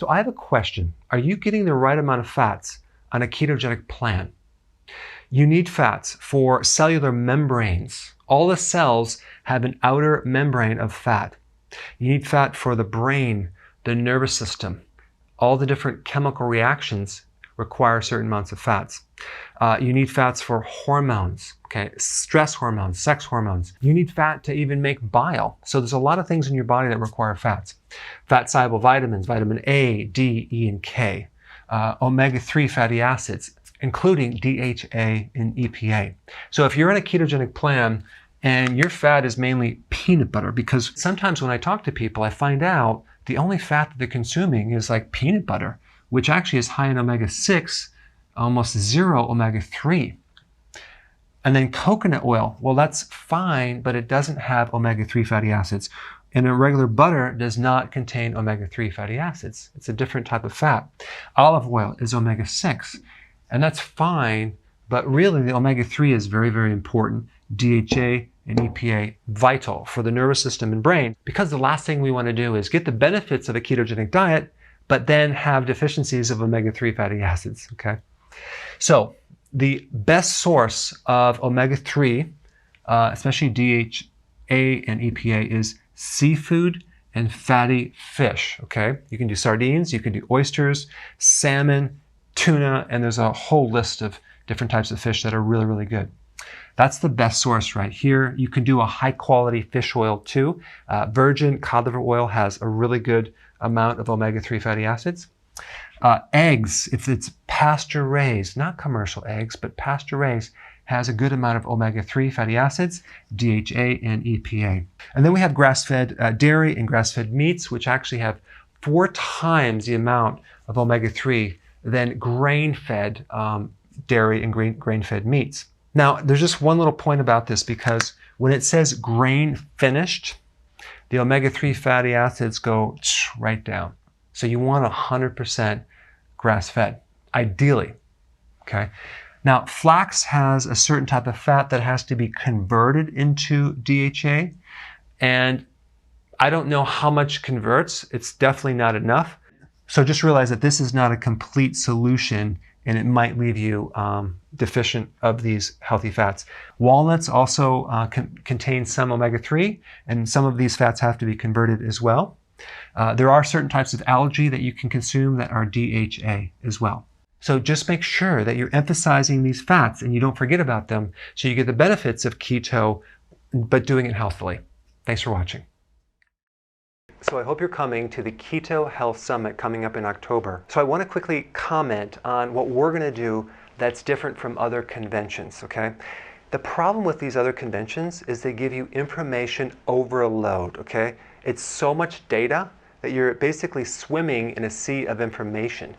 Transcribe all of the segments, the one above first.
So I have a question. Are you getting the right amount of fats on a ketogenic plan? You need fats for cellular membranes. All the cells have an outer membrane of fat. You need fat for the brain, the nervous system. All the different chemical reactions require certain amounts of fats. You need fats for hormones, okay? Stress hormones, sex hormones. You need fat to even make bile. So there's a lot of things in your body that require fats. Fat-soluble vitamins, vitamin A, D, E, and K. Omega-3 fatty acids, including DHA and EPA. So if you're on a ketogenic plan and your fat is mainly peanut butter, because sometimes when I talk to people, I find out the only fat that they're consuming is like peanut butter, which actually is high in omega-6, almost zero omega-3. And then coconut oil, well, that's fine, but it doesn't have omega-3 fatty acids. And a regular butter does not contain omega-3 fatty acids. It's a different type of fat. Olive oil is omega-6, and that's fine, but really the omega-3 is very, very important. DHA and EPA, vital for the nervous system and brain, because the last thing we want to do is get the benefits of a ketogenic diet, but then have deficiencies of omega-3 fatty acids, okay? So the best source of omega-3, especially DHA and EPA, is seafood and fatty fish, okay? You can do sardines, you can do oysters, salmon, tuna, and there's a whole list of different types of fish that are really, really good. That's the best source right here. You can do a high quality fish oil too. Virgin cod liver oil has a really good amount of omega-3 fatty acids. Eggs, if it's pasture-raised, not commercial eggs, but pasture-raised, has a good amount of omega-3 fatty acids, DHA and EPA. And then we have grass-fed dairy and grass-fed meats, which actually have 4 times the amount of omega-3 than grain-fed dairy and grain-fed meats. Now, there's just one little point about this, because when it says grain finished, the omega-3 fatty acids go right down. So you want 100% grass-fed, ideally, okay? Now, flax has a certain type of fat that has to be converted into DHA, and I don't know how much converts. It's definitely not enough. So just realize that this is not a complete solution, and it might leave you deficient of these healthy fats. Walnuts also contain some omega-3, and some of these fats have to be converted as well. There are certain types of algae that you can consume that are DHA as well. So just make sure that you're emphasizing these fats and you don't forget about them, so you get the benefits of keto, but doing it healthily. Thanks for watching. So I hope you're coming to the Keto Health Summit coming up in October. So I want to quickly comment on what we're going to do that's different from other conventions, okay? The problem with these other conventions is they give you information overload, okay? It's so much data that you're basically swimming in a sea of information.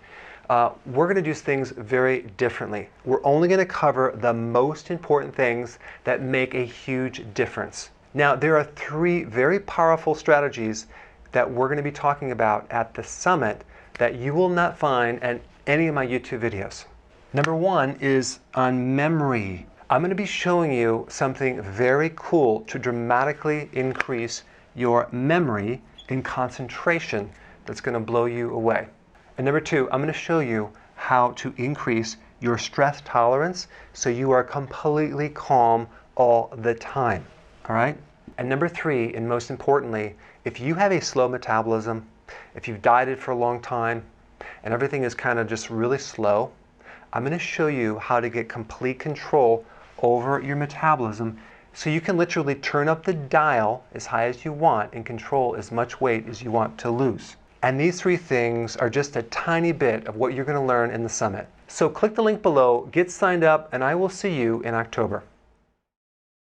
We're going to do things very differently. We're only going to cover the most important things that make a huge difference. Now, there are 3 very powerful strategies that we're going to be talking about at the summit that you will not find in any of my YouTube videos. Number 1 is on memory. I'm going to be showing you something very cool to dramatically increase your memory and concentration that's going to blow you away. And number 2, I'm going to show you how to increase your stress tolerance so you are completely calm all the time. All right? And number 3, and most importantly, if you have a slow metabolism, if you've dieted for a long time, and everything is kind of just really slow, I'm going to show you how to get complete control over your metabolism so you can literally turn up the dial as high as you want and control as much weight as you want to lose. And these 3 things are just a tiny bit of what you're going to learn in the summit. So click the link below, get signed up, and I will see you in October.